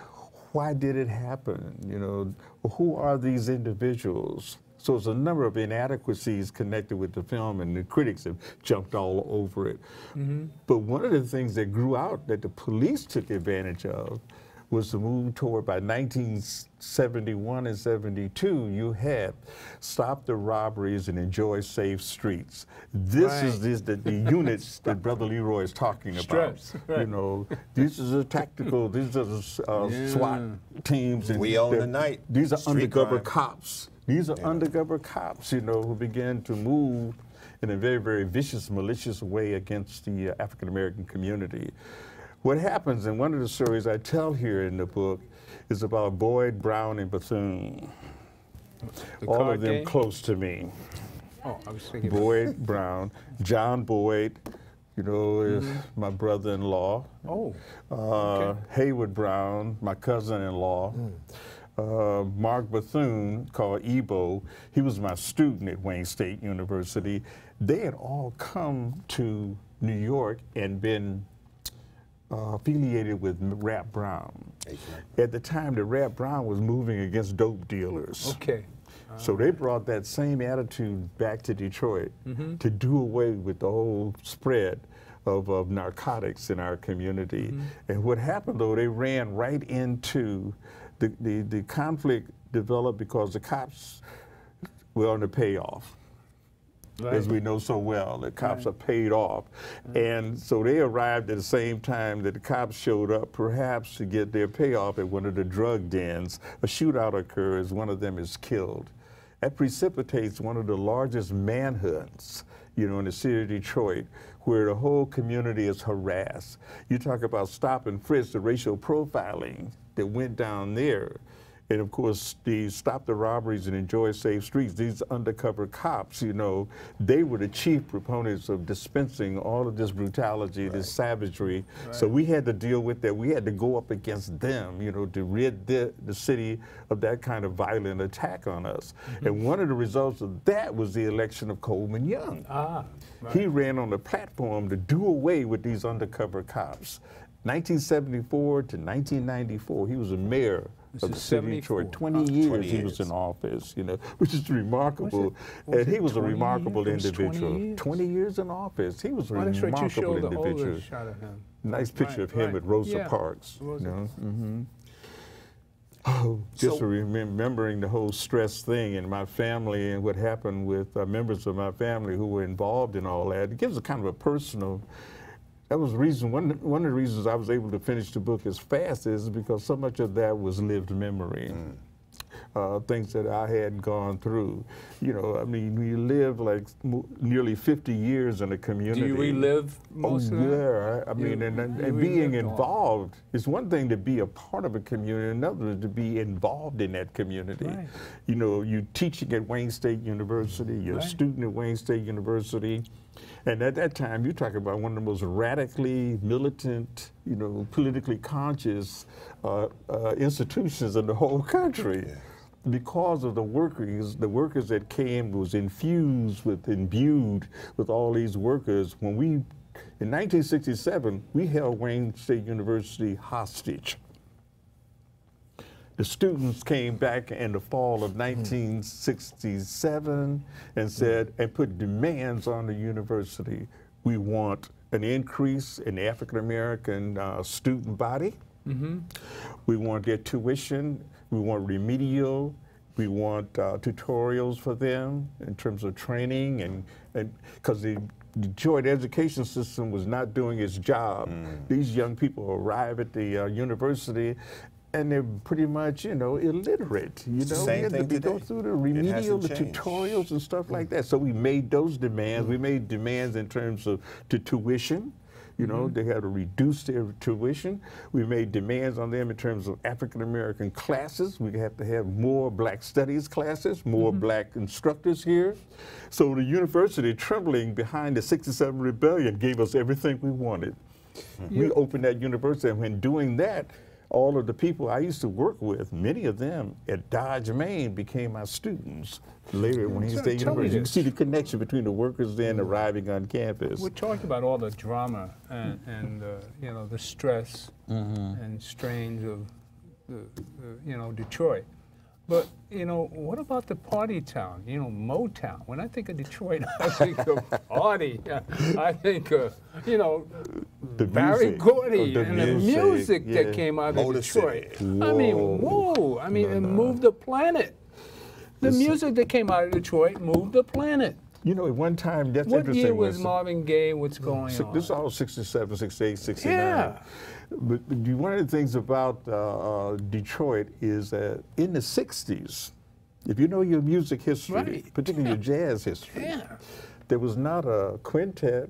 why did it happen? You know, who are these individuals? So there's a number of inadequacies connected with the film, and the critics have jumped all over it. But one of the things that grew out that the police took advantage of was the move toward, by 1971 and 72, you had Stop the Robberies and Enjoy Safe Streets. This is the units that Brother Leroy is talking about. You know, these are the tactical, these are the SWAT teams. And we own the night. These are undercover crime. cops. These are undercover cops, you know, who began to move in a very, very vicious, malicious way against the African-American community. What happens, and one of the stories I tell here in the book, is about Boyd, Brown, and Bethune. All of them game? close to me. Oh, I was thinking Boyd, Brown, John Boyd, you know, is my brother-in-law. Oh, Haywood Brown, my cousin-in-law. Mark Bethune, called Ebo, he was my student at Wayne State University. They had all come to New York and been affiliated with Rap Brown. At the time, the Rap Brown was moving against dope dealers. okay. So they brought that same attitude back to Detroit to do away with the whole spread of narcotics in our community. And what happened, though, they ran right into the conflict developed because the cops were on the payoff. As we know so well, the cops are paid off. And so they arrived at the same time that the cops showed up, perhaps to get their payoff at one of the drug dens. A shootout occurs, one of them is killed. That precipitates one of the largest manhunts, you know, in the city of Detroit, where the whole community is harassed. You talk about stop and frisk, the racial profiling that went down there. And of course, the Stop the Robberies and Enjoy Safe Streets, these undercover cops, you know, they were the chief proponents of dispensing all of this brutality, this savagery. So we had to deal with that. We had to go up against them, you know, to rid the city of that kind of violent attack on us. And one of the results of that was the election of Coleman Young. He ran on the platform to do away with these undercover cops. 1974 to 1994, he was a mayor of the city of Detroit. 20 years he was in office, you know, which is remarkable. And he was a remarkable individual. 20 years in office. He was a remarkable individual. Nice picture of him at Rosa Parks. You know? Oh, just remembering the whole stress thing in my family and what happened with members of my family who were involved in all that. It gives a kind of a personal. That was the reason, one of the reasons I was able to finish the book as fast is because so much of that was lived memory. Things that I had gone through. You know, I mean, we lived like nearly 50 years in a community. Do you relive most of that? Yeah, I mean, and being involved, it's one thing to be a part of a community, another to be involved in that community. You know, you teaching at Wayne State University, you're a student at Wayne State University. And at that time, you're talking about one of the most radically militant, you know, politically conscious institutions in the whole country. Because of the workers that came was imbued with all these workers. When we, in 1967, we held Wayne State University hostage. The students came back in the fall of 1967 and said, and put demands on the university. We want an increase in the African-American student body. We want their tuition. We want remedial. We want tutorials for them in terms of training, and because the Detroit education system was not doing its job. These young people arrive at the university and they're pretty much, you know, illiterate. You know, we had to go through the remedial, the tutorials and stuff like that. So we made those demands. We made demands in terms of the tuition. You know, they had to reduce their tuition. We made demands on them in terms of African-American classes. We have to have more Black studies classes, more Black instructors here. So the university, trembling behind the '67 rebellion, gave us everything we wanted. We opened that university, and when doing that, all of the people I used to work with, many of them at Dodge, Maine, became my students later when he stayed at university. You can see the connection between the workers then arriving on campus. We talked about all the drama and you know, the stress and strains of you know, Detroit. But, you know, what about the party town? You know, Motown. When I think of Detroit, I think of party. I think of, you know, the Barry Gordy the and the music that came out of Detroit. I mean, whoa. I mean, it moved the planet. The music that came out of Detroit moved the planet. You know, at one time, that's what interesting. What year was Marvin Gaye? What's going on? This is all 67, 68, 69. Yeah. But one of the things about Detroit is that in the 60s, if you know your music history, particularly your jazz history, there was not a quintet,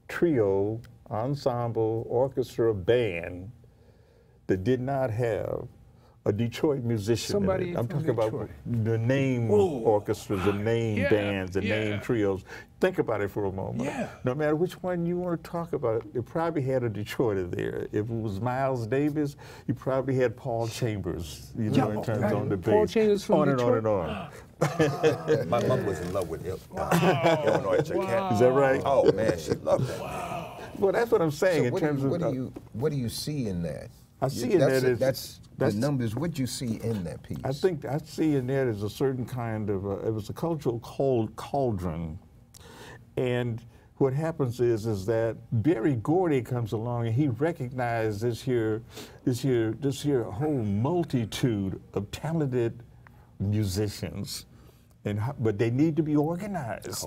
trio, ensemble, orchestra, band that did not have a Detroit musician. Somebody I'm talking Detroit. about the name orchestras, the name bands, the name trios. Think about it for a moment. No matter which one you want to talk about, it probably had a Detroiter there. If it was Miles Davis, you probably had Paul Chambers, you know, in terms on the bass. Paul Chambers from Detroit? On and on. My mother was in love with Illinois Chicago. Is that right? Oh man, she loved that. Well, that's what I'm saying So in terms of. What do you see in that? I see in that that's the numbers. What do you see in that piece? I think I see in there is a certain kind of it was a cultural cauldron, and what happens is that Berry Gordy comes along and he recognizes this here whole multitude of talented musicians, but they need to be organized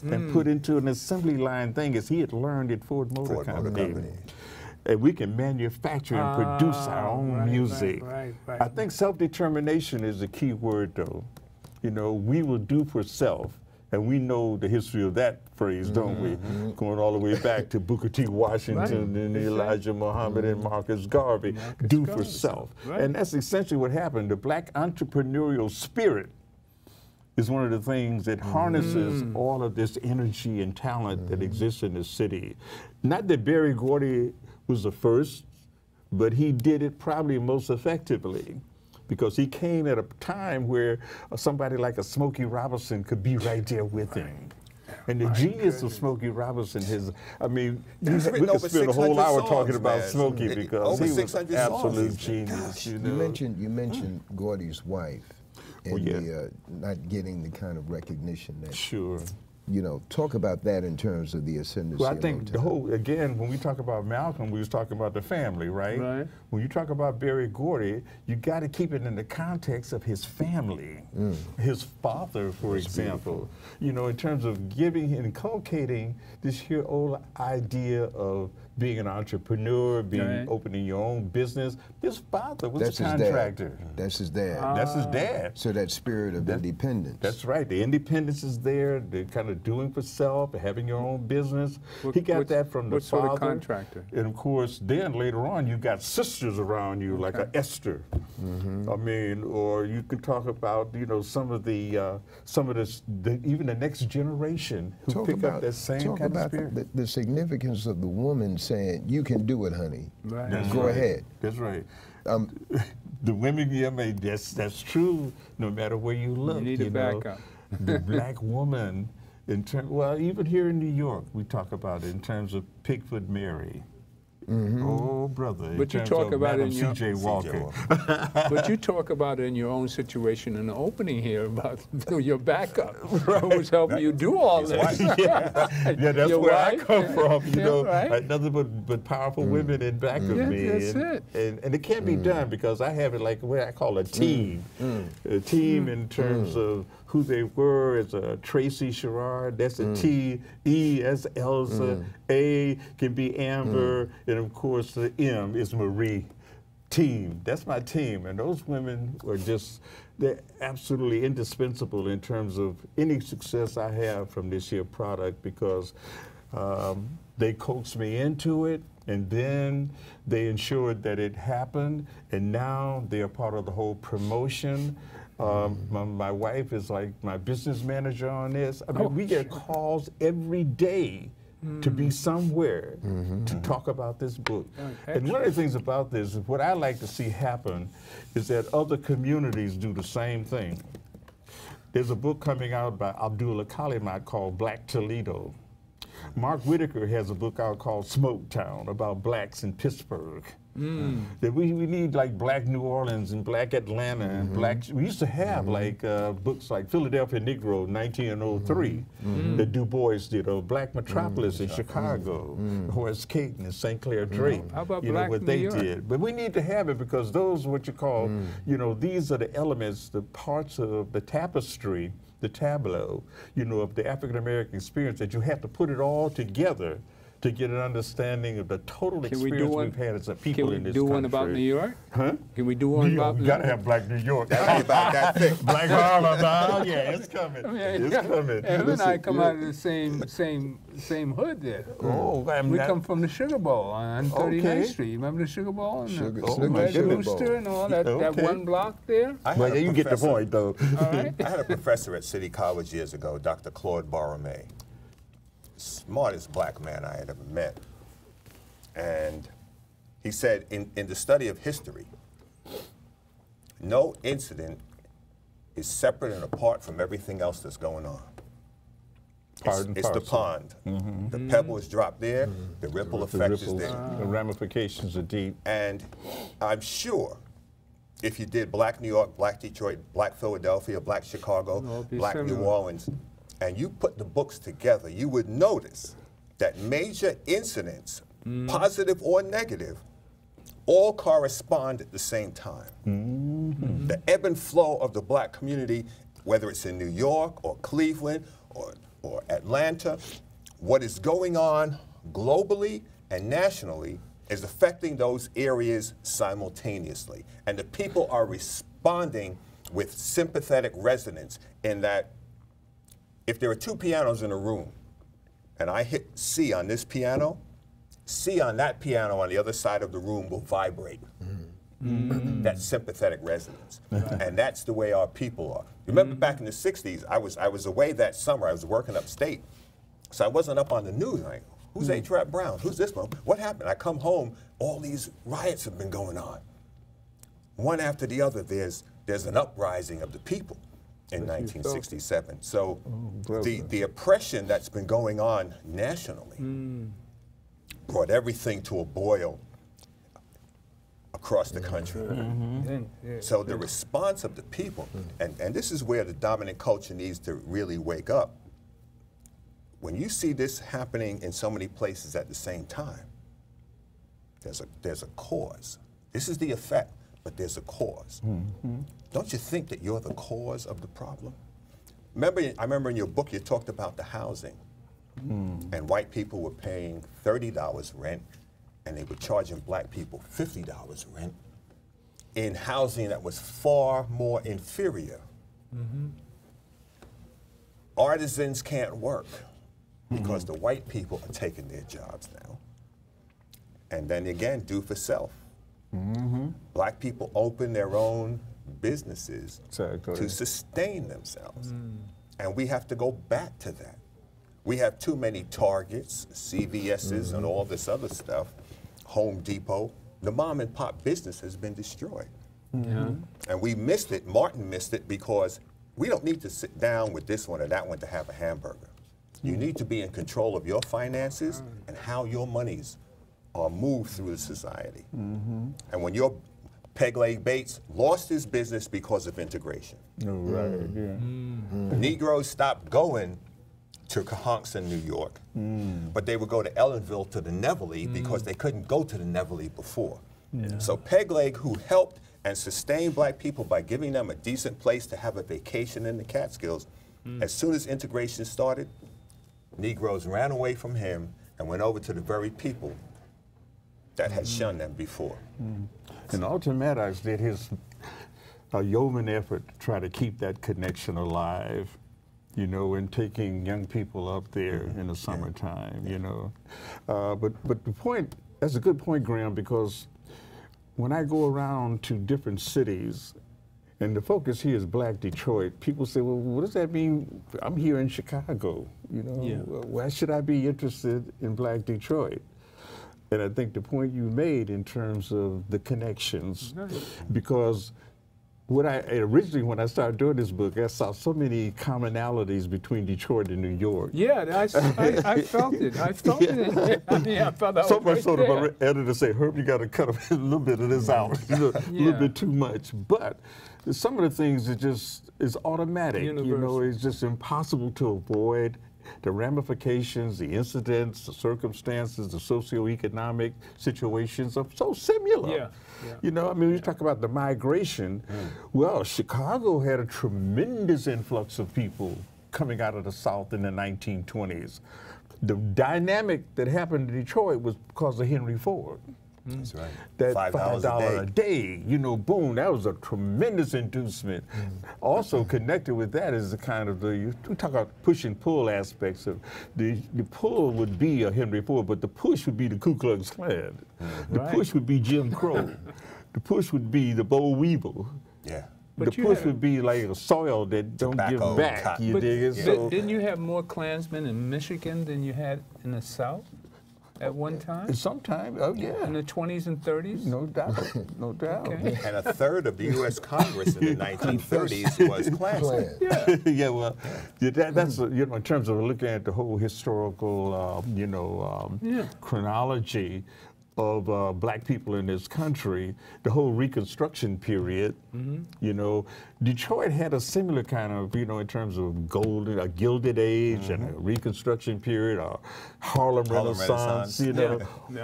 and put into an assembly line thing, as he had learned at Ford Motor Company. And we can manufacture and produce our own music. I think self-determination is the key word, though. You know, we will do for self. And we know the history of that phrase, don't we? Going all the way back to Booker T. Washington and Elijah Muhammad and Marcus Garvey. Do for self. And that's essentially what happened. The black entrepreneurial spirit is one of the things that harnesses all of this energy and talent that exists in the city. Not that Berry Gordy was the first, but he did it probably most effectively, because he came at a time where somebody like a Smokey Robinson could be right there with him. And the genius of Smokey Robinson is, I mean, we could spend a whole hour talking about Smokey, because he was absolute genius. You know? You mentioned Gordy's wife and the not getting the kind of recognition that. You know, talk about that in terms of the ascendancy. Well, I think the whole, again, when we talk about Malcolm, we was talking about the family, right? When you talk about Berry Gordy, you got to keep it in the context of his family. His father, for example, you know, in terms of giving and inculcating this here old idea of being an entrepreneur, opening your own business. His father was a contractor. That's his dad. That's his dad. So that spirit of independence. That's right. The independence is there. The kind of doing for self, having your own business. He got that from the father. What sort of contractor? And of course, then later on, you got sisters around you, like a Esther. I mean, or you could talk about, you know, some of the even the next generation who pick up that same kind of spirit. The significance of the woman saying, "You can do it, honey. Go ahead." That's right. The women, that's true. No matter where you look, you need to back up. The black woman, even here in New York, we talk about it in terms of Pickford Mary. Oh, brother! But you talk about it in your C.J. Walker. But you talk about it in your own situation in the opening here about your backup, who was helping you do all this. That's your where wife? I come from. You know, nothing but powerful women in back of me. That's it. And it can't be done, because I have it like what I call a team. A team in terms of who they were as a Tracy Sherrard. That's a T. E as Elsa. A can be Amber. And of course, the M is Marie. Team. That's my team. And those women are they're absolutely indispensable in terms of any success I have from this here product, because they coaxed me into it, and then they ensured that it happened, and now they're part of the whole promotion. My wife is like my business manager on this. I mean, we get calls every day to be somewhere to talk about this book. And one of the things about this, what I like to see happen is that other communities do the same thing. There's a book coming out by Abdullah Kalimat called Black Toledo. Mark Whitaker has a book out called Smoketown about blacks in Pittsburgh. That we need like Black New Orleans and Black Atlanta and Black. We used to have like books like Philadelphia Negro 1903 that Du Bois did, or Black Metropolis in Chicago, Horace Caton and St. Clair Drake. How about you know Black what New they York? did, but we need to have it because those what you call you know, these are the elements, the parts of the tapestry, the tableau, you know, of the African American experience that you have to put it all together to get an understanding of the total experience we've had as a people in this country. Can we do one about New York? Huh? Can we do one about New York? We got to have Black New York. That's about that thick. Black Harlem, yeah, it's coming. It's coming. And him and I come out of the same hood there. Oh, we come from the Sugar Bowl on 39th Street. Remember the Sugar Bowl? And the Rooster and all that, that one block there? Well, you get the point, though. All right. I had a professor at City College years ago, Dr. Claude Borromée. Smartest black man I had ever met. And he said, in the study of history, no incident is separate and apart from everything else that's going on. It's the pond. The pebble is dropped there, the ripple effect is there. The ramifications are deep. And I'm sure if you did Black New York, Black Detroit, Black Philadelphia, Black Chicago, Black New Orleans, and you put the books together, you would notice that major incidents, positive or negative, all correspond at the same time. The ebb and flow of the black community, whether it's in New York or Cleveland or Atlanta, what is going on globally and nationally is affecting those areas simultaneously. And the people are responding with sympathetic resonance in that if there are two pianos in a room and I hit C on this piano, C on that piano on the other side of the room will vibrate. That sympathetic resonance. And that's the way our people are. Remember back in the 60s, I was away that summer, I was working upstate. So I wasn't up on the news. Like, who's A-Trap Brown? Who's this one? What happened? I come home, all these riots have been going on. One after the other, there's an uprising of the people in 1967. So the oppression that's been going on nationally brought everything to a boil across the country. So the response of the people, and this is where the dominant culture needs to really wake up. When you see this happening in so many places at the same time, there's a cause. This is the effect, but there's a cause. Don't you think that you're the cause of the problem? I remember in your book you talked about the housing, and white people were paying $30 rent, and they were charging black people $50 rent in housing that was far more inferior. Artisans can't work because the white people are taking their jobs now. And then again, do for self. Black people open their own businesses to sustain themselves. And we have to go back to that. We have too many Targets, CVS's, and all this other stuff, Home Depot. The mom and pop business has been destroyed. And we missed it, Martin missed it, because we don't need to sit down with this one or that one to have a hamburger. You need to be in control of your finances and how your monies are moved through the society. And when your Peg Leg Bates lost his business because of integration. Negroes stopped going to Cahonkson, New York, but they would go to Ellenville to the Nevele because they couldn't go to the Nevele before. So Peg Leg, who helped and sustained black people by giving them a decent place to have a vacation in the Catskills, as soon as integration started, Negroes ran away from him and went over to the very people that had shunned them before. And Alton Maddox did his yeoman effort to try to keep that connection alive, you know, and taking young people up there in the summertime, you know. But the point, that's a good point, Graham, because when I go around to different cities And the focus here is Black Detroit. People say, well, what does that mean? I'm here in Chicago, you know? Yeah. Why should I be interested in Black Detroit? And I think the point you made in terms of the connections, because when I started doing this book, I saw so many commonalities between Detroit and New York. Yeah, I felt it. I felt it. I mean, I felt that So was much right so there. that my editor said, Herb, you got to cut a little bit of this out, a little bit too much. But some of the things that just is automatic. Universal. You know, it's just impossible to avoid. The ramifications, the incidents, the circumstances, the socioeconomic situations are so similar. Yeah. You know, I mean, you talk about the migration. Well, Chicago had a tremendous influx of people coming out of the South in the 1920s. The dynamic that happened in Detroit was because of Henry Ford. That's right. That $5 a day, you know, boom, that was a tremendous inducement. Also connected with that is the kind of we talk about push and pull aspects of the pull would be a Henry Ford, but the push would be the Ku Klux Klan. The push would be Jim Crow. The push would be the boll weevil. Yeah. The push would be like a soil that don't give back. Cotton. You dig it? So Didn't you have more Klansmen in Michigan than you had in the South at one time? sometimes, oh yeah. In the 20s and 30s? No doubt, no doubt. Okay. And a third of the U.S. Congress in the 1930s was Klansmen. Yeah. Yeah, well, that's you know, in terms of looking at the whole historical, you know, chronology of Black people in this country, the whole Reconstruction period, you know, Detroit had a similar kind of, you know, in terms of a Gilded Age and a Reconstruction period, a Harlem Renaissance, you know.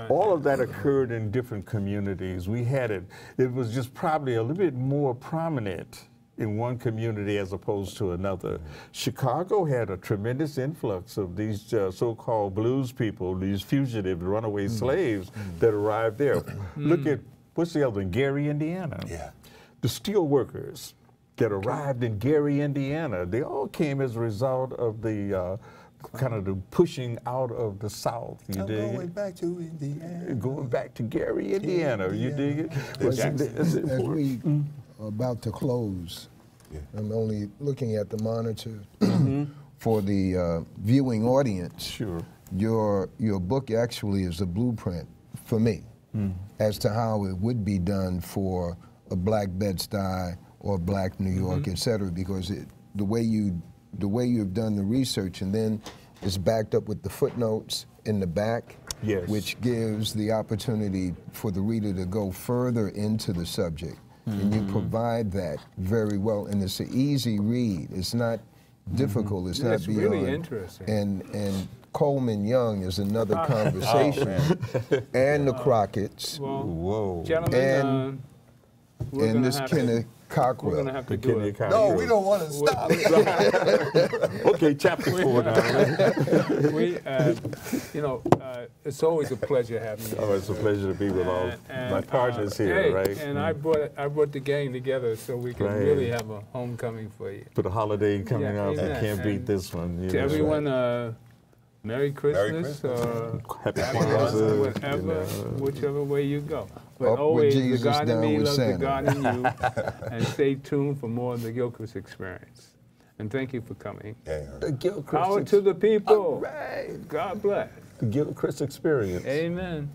All of that occurred in different communities. We had it. It was just probably a little bit more prominent in one community as opposed to another. Chicago had a tremendous influx of these so-called blues people, these fugitive runaway slaves that arrived there. Look at, what's the other one? Gary, Indiana. Yeah. The steel workers that arrived in Gary, Indiana, they all came as a result of the kind of the pushing out of the South. You dig it? Going back to Indiana. Going back to Gary, Indiana. You dig it? As we about to close, I'm only looking at the monitor for the viewing audience. Sure. Your book actually is a blueprint for me as to how it would be done for a Black Bed-Stuy or Black New York, et cetera, because the way you've done the research, and then it's backed up with the footnotes in the back, which gives the opportunity for the reader to go further into the subject. And you provide that very well, and it's an easy read. It's not difficult. It's not beyond. Really interesting. And Coleman Young is another conversation, and the Crockett's, Gentlemen, and this Kenneth Cockrell. We're going to have to do it. No, we don't want to stop. Okay, chapter 4 now. You know, it's always a pleasure having you. Oh, it's a pleasure to be with all my partners here, right? And I brought the gang together so we can really have a homecoming for you. For the holiday coming up, amen. I can't beat this one. To everyone, Merry Christmas, Happy Kwanzaa, Kwanzaa, whatever, whichever way you go. But Up with always, the Jesus, God in down me with loves the Santa. God in you. And stay tuned for more of the Gilchrist experience. And thank you for coming. The Gilchrist Power to the people. Right. God bless. The Gilchrist experience. Amen.